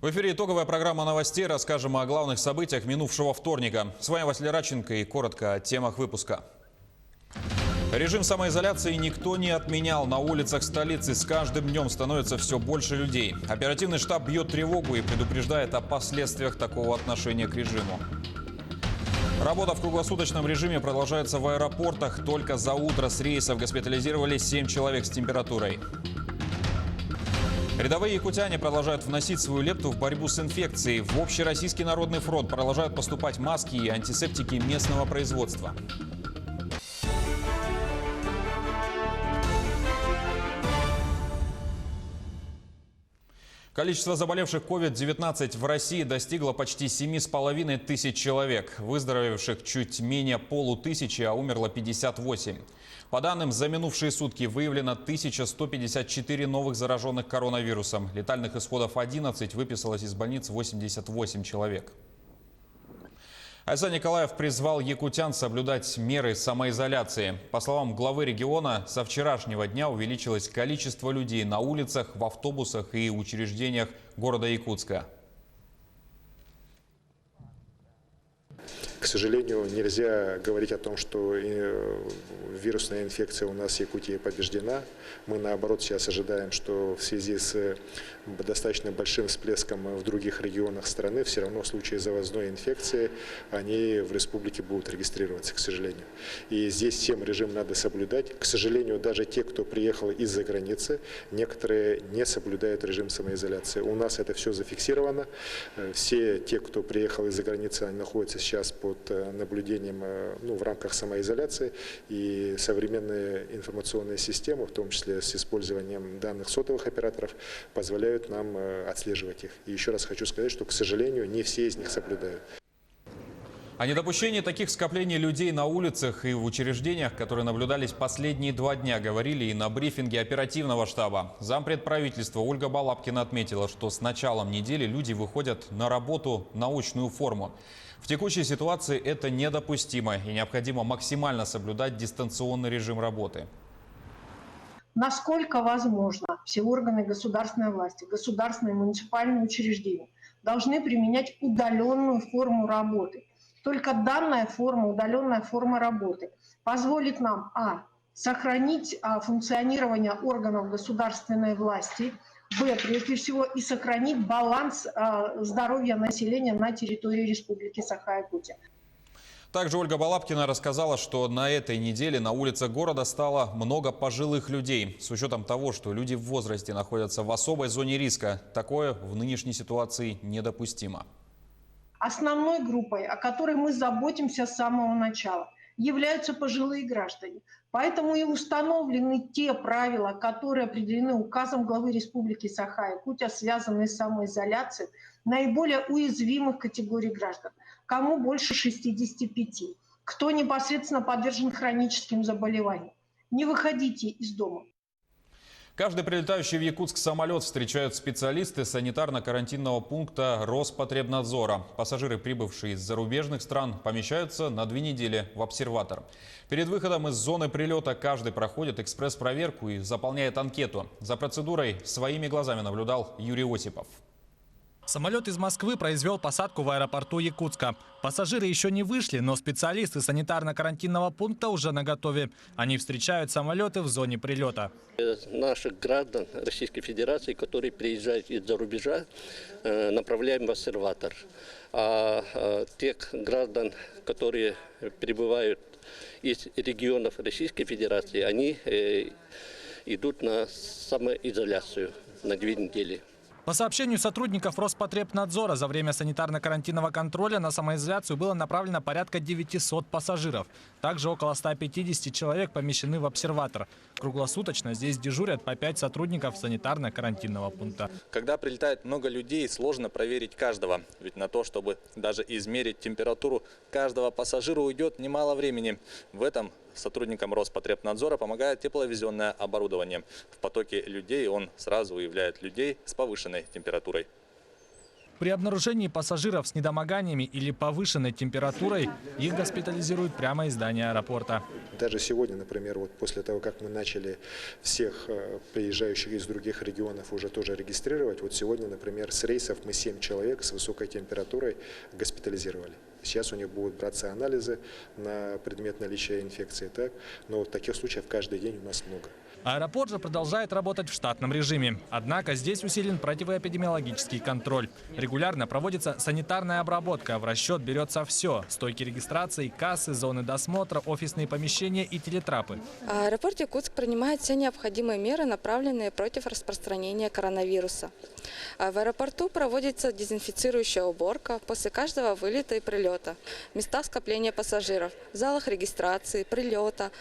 В эфире итоговая программа новостей. Расскажем о главных событиях минувшего вторника. С вами Василий Радченко и коротко о темах выпуска. Режим самоизоляции никто не отменял. На улицах столицы с каждым днем становится все больше людей. Оперативный штаб бьет тревогу и предупреждает о последствиях такого отношения к режиму. Работа в круглосуточном режиме продолжается в аэропортах. Только за утро с рейсов госпитализировали 7 человек с температурой. Рядовые якутяне продолжают вносить свою лепту в борьбу с инфекцией. В Общероссийский народный фронт продолжают поступать маски и антисептики местного производства. Количество заболевших COVID-19 в России достигло почти 7,5 тысяч человек. Выздоровевших чуть менее полутысячи, а умерло 58. По данным, за минувшие сутки выявлено 1154 новых зараженных коронавирусом. Летальных исходов 11, выписалось из больниц 88 человек. Айсан Николаев призвал якутян соблюдать меры самоизоляции. По словам главы региона, со вчерашнего дня увеличилось количество людей на улицах, в автобусах и учреждениях города Якутска. К сожалению, нельзя говорить о том, что вирусная инфекция у нас в Якутии побеждена. Мы, наоборот, сейчас ожидаем, что в связи с достаточно большим всплеском в других регионах страны, все равно в случае завозной инфекции, они в республике будут регистрироваться, к сожалению. И здесь всем режим надо соблюдать. К сожалению, даже те, кто приехал из-за границы, некоторые не соблюдают режим самоизоляции. У нас это все зафиксировано. Все те, кто приехал из-за границы, они находятся сейчас под наблюдением в рамках самоизоляции, и современные информационные системы, в том числе с использованием данных сотовых операторов, позволяют нам отслеживать их. И еще раз хочу сказать, что, к сожалению, не все из них соблюдают. О недопущении таких скоплений людей на улицах и в учреждениях, которые наблюдались последние 2 дня, говорили и на брифинге оперативного штаба. Зампред правительства Ольга Балабкина отметила, что с началом недели люди выходят на работу на очную форму. В текущей ситуации это недопустимо и необходимо максимально соблюдать дистанционный режим работы. Насколько возможно, все органы государственной власти, государственные и муниципальные учреждения должны применять удаленную форму работы. Только данная форма, удаленная форма работы позволит нам сохранить функционирование органов государственной власти, прежде всего, и сохранить баланс здоровья населения на территории Республики Саха-Якутия. Также Ольга Балабкина рассказала, что на этой неделе на улицах города стало много пожилых людей. С учетом того, что люди в возрасте находятся в особой зоне риска, такое в нынешней ситуации недопустимо. Основной группой, о которой мы заботимся с самого начала, являются пожилые граждане. Поэтому и установлены те правила, которые определены указом главы Республики Саха-Якутия, связанные с самоизоляцией наиболее уязвимых категорий граждан. Кому больше 65, кто непосредственно подвержен хроническим заболеваниям. Не выходите из дома. Каждый прилетающий в Якутск самолет встречают специалисты санитарно-карантинного пункта Роспотребнадзора. Пассажиры, прибывшие из зарубежных стран, помещаются на 2 недели в обсерватор. Перед выходом из зоны прилета каждый проходит экспресс-проверку и заполняет анкету. За процедурой своими глазами наблюдал Юрий Осипов. Самолет из Москвы произвел посадку в аэропорту Якутска. Пассажиры еще не вышли, но специалисты санитарно-карантинного пункта уже наготове. Они встречают самолеты в зоне прилета. Наших граждан Российской Федерации, которые приезжают из-за рубежа, направляем в обсерватор. А тех граждан, которые прибывают из регионов Российской Федерации, они идут на самоизоляцию на 2 недели. По сообщению сотрудников Роспотребнадзора, за время санитарно-карантинного контроля на самоизоляцию было направлено порядка 900 пассажиров. Также около 150 человек помещены в обсерватор. Круглосуточно здесь дежурят по 5 сотрудников санитарно-карантинного пункта. Когда прилетает много людей, сложно проверить каждого. Ведь на то, чтобы даже измерить температуру каждого пассажира, уйдет немало времени. В этом сотрудникам Роспотребнадзора помогает тепловизионное оборудование. В потоке людей он сразу выявляет людей с повышенной температурой. При обнаружении пассажиров с недомоганиями или повышенной температурой их госпитализируют прямо из здания аэропорта. Даже сегодня, например, вот после того, как мы начали всех приезжающих из других регионов уже тоже регистрировать, вот сегодня, например, с рейсов мы 7 человек с высокой температурой госпитализировали. Сейчас у них будут браться анализы на предмет наличия инфекции, так? Но вот таких случаев каждый день у нас много. Аэропорт же продолжает работать в штатном режиме. Однако здесь усилен противоэпидемиологический контроль. Регулярно проводится санитарная обработка. В расчет берется все – стойки регистрации, кассы, зоны досмотра, офисные помещения и телетрапы. Аэропорт Якутск принимает все необходимые меры, направленные против распространения коронавируса. В аэропорту проводится дезинфицирующая уборка после каждого вылета и прилета. Места скопления пассажиров, в залах регистрации, прилета,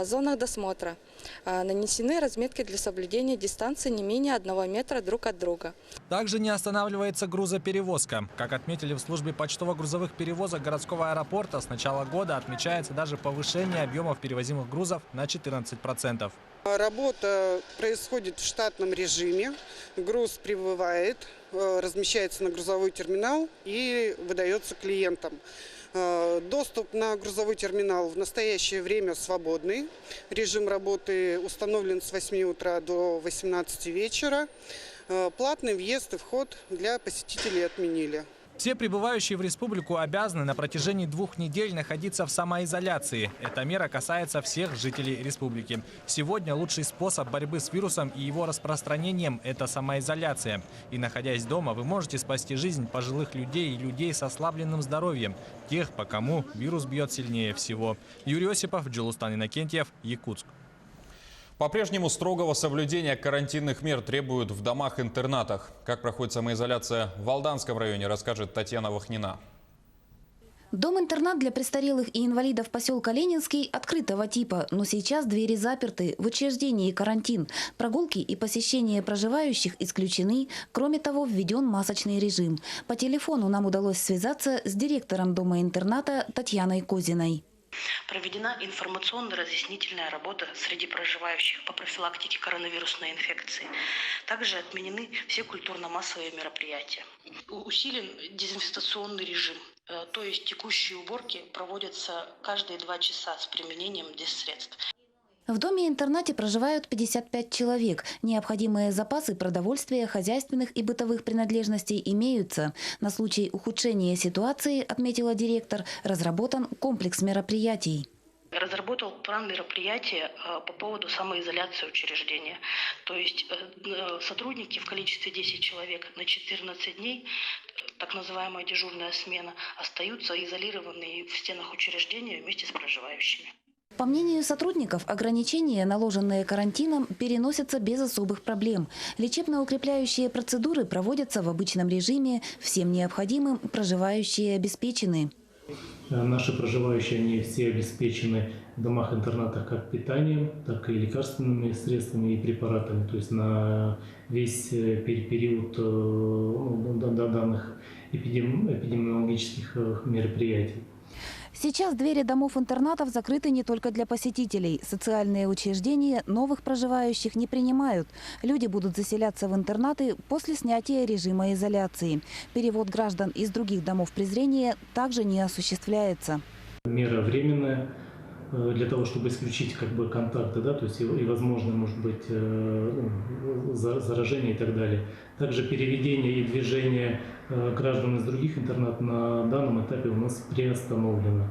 зонах досмотра. Нанесены разметки для соблюдения дистанции не менее 1 метра друг от друга. Также не останавливается грузоперевозка. Как отметили в службе почтово-грузовых перевозок городского аэропорта, с начала года отмечается даже повышение объемов перевозимых грузов на 14%. Работа происходит в штатном режиме. Груз прибывает, размещается на грузовой терминал и выдается клиентам. Доступ на грузовой терминал в настоящее время свободный. Режим работы установлен с 8 утра до 18 вечера. Платный въезд и вход для посетителей отменили. Все прибывающие в республику обязаны на протяжении 2 недель находиться в самоизоляции. Эта мера касается всех жителей республики. Сегодня лучший способ борьбы с вирусом и его распространением – это самоизоляция. И находясь дома, вы можете спасти жизнь пожилых людей и людей с ослабленным здоровьем. Тех, по кому вирус бьет сильнее всего. Юрий Осипов, Джилустан Иннокентьев, Якутск. По-прежнему строгого соблюдения карантинных мер требуют в домах-интернатах. Как проходит самоизоляция в Алданском районе, расскажет Татьяна Вахнина. Дом-интернат для престарелых и инвалидов поселка Ленинский открытого типа, но сейчас двери заперты, в учреждении карантин. Прогулки и посещение проживающих исключены. Кроме того, введен масочный режим. По телефону нам удалось связаться с директором дома-интерната Татьяной Козиной. Проведена информационно-разъяснительная работа среди проживающих по профилактике коронавирусной инфекции. Также отменены все культурно-массовые мероприятия. Усилен дезинфекционный режим, то есть текущие уборки проводятся каждые 2 часа с применением диссредств. В доме-интернате проживают 55 человек. Необходимые запасы продовольствия, хозяйственных и бытовых принадлежностей имеются. На случай ухудшения ситуации, отметила директор, разработан комплекс мероприятий. Разработал план мероприятия по поводу самоизоляции учреждения. То есть сотрудники в количестве 10 человек на 14 дней, так называемая дежурная смена, остаются изолированные в стенах учреждения вместе с проживающими. По мнению сотрудников, ограничения, наложенные карантином, переносятся без особых проблем. Лечебно-укрепляющие процедуры проводятся в обычном режиме, всем необходимым проживающие обеспечены. Наши проживающие, они все обеспечены в домах-интернатах как питанием, так и лекарственными средствами и препаратами. То есть на весь период данных эпидемиологических мероприятий. Сейчас двери домов-интернатов закрыты не только для посетителей. Социальные учреждения новых проживающих не принимают. Люди будут заселяться в интернаты после снятия режима изоляции. Перевод граждан из других домов презрения также не осуществляется. Мера временная для того, чтобы исключить контакты, да, то есть и возможно, может быть, заражение и так далее. Также переведение и движение граждан из других интернатов на данном этапе у нас приостановлено.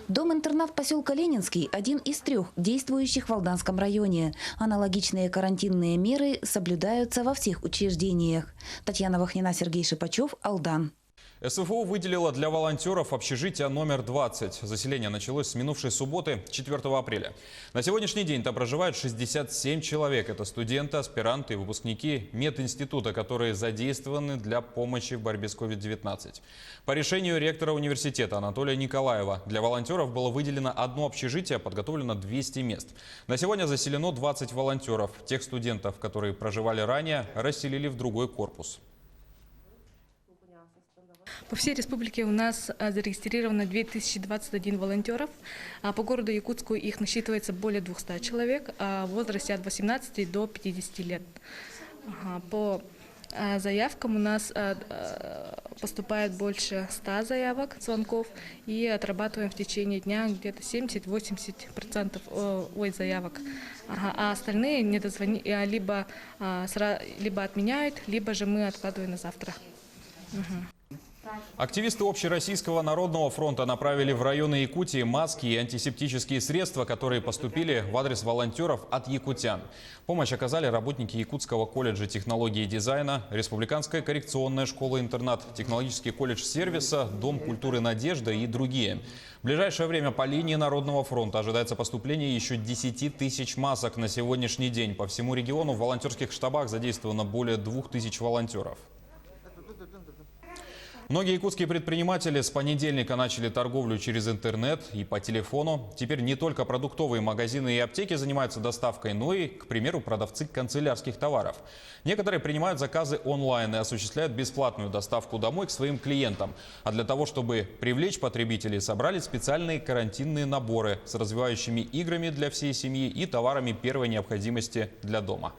Дом-интернат поселка Ленинский – один из 3 действующих в Алданском районе. Аналогичные карантинные меры соблюдаются во всех учреждениях. Татьяна Вахнина, Сергей Шипачев, Алдан. СФУ выделила для волонтеров общежитие номер 20. Заселение началось с минувшей субботы, 4 апреля. На сегодняшний день там проживают 67 человек. Это студенты, аспиранты и выпускники мединститута, которые задействованы для помощи в борьбе с COVID-19. По решению ректора университета Анатолия Николаева для волонтеров было выделено одно общежитие, подготовлено 200 мест. На сегодня заселено 20 волонтеров. Тех студентов, которые проживали ранее, расселили в другой корпус. По всей республике у нас зарегистрировано 2021 волонтеров. По городу Якутску их насчитывается более 200 человек в возрасте от 18 до 50 лет. По заявкам у нас поступает больше 100 заявок, звонков, и отрабатываем в течение дня где-то 70-80% заявок. А остальные либо отменяют, либо же мы откладываем на завтра. Активисты Общероссийского народного фронта направили в районы Якутии маски и антисептические средства, которые поступили в адрес волонтеров от якутян. Помощь оказали работники Якутского колледжа технологии и дизайна, Республиканская коррекционная школа-интернат, Технологический колледж сервиса, Дом культуры «Надежда» и другие. В ближайшее время по линии Народного фронта ожидается поступление еще 10 тысяч масок на сегодняшний день. По всему региону в волонтерских штабах задействовано более 2000 волонтеров. Многие якутские предприниматели с понедельника начали торговлю через интернет и по телефону. Теперь не только продуктовые магазины и аптеки занимаются доставкой, но и, к примеру, продавцы канцелярских товаров. Некоторые принимают заказы онлайн и осуществляют бесплатную доставку домой к своим клиентам. А для того, чтобы привлечь потребителей, собрали специальные карантинные наборы с развивающими играми для всей семьи и товарами первой необходимости для дома.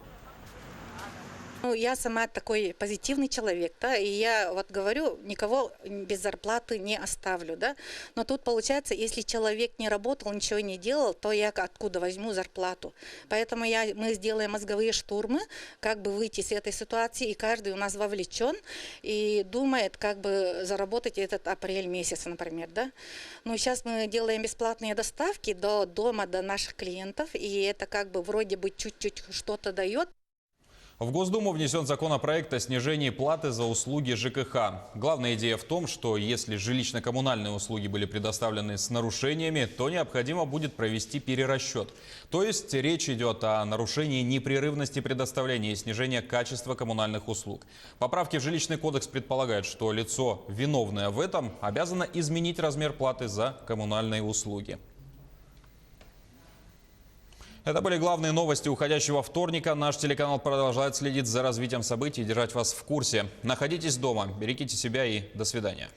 Я сама такой позитивный человек, да, и я вот говорю, никого без зарплаты не оставлю, да. Но тут получается, если человек не работал, ничего не делал, то я откуда возьму зарплату? Поэтому мы сделаем мозговые штурмы, как бы выйти из этой ситуации, и каждый у нас вовлечен и думает, как бы заработать этот апрель месяц, например, да. Ну, сейчас мы делаем бесплатные доставки до дома, до наших клиентов, и это как бы вроде бы чуть-чуть что-то дает. В Госдуму внесен законопроект о снижении платы за услуги ЖКХ. Главная идея в том, что если жилищно-коммунальные услуги были предоставлены с нарушениями, то необходимо будет провести перерасчет. То есть речь идет о нарушении непрерывности предоставления и снижения качества коммунальных услуг. Поправки в жилищный кодекс предполагают, что лицо, виновное в этом, обязано изменить размер платы за коммунальные услуги. Это были главные новости уходящего вторника. Наш телеканал продолжает следить за развитием событий и держать вас в курсе. Находитесь дома, берегите себя и до свидания.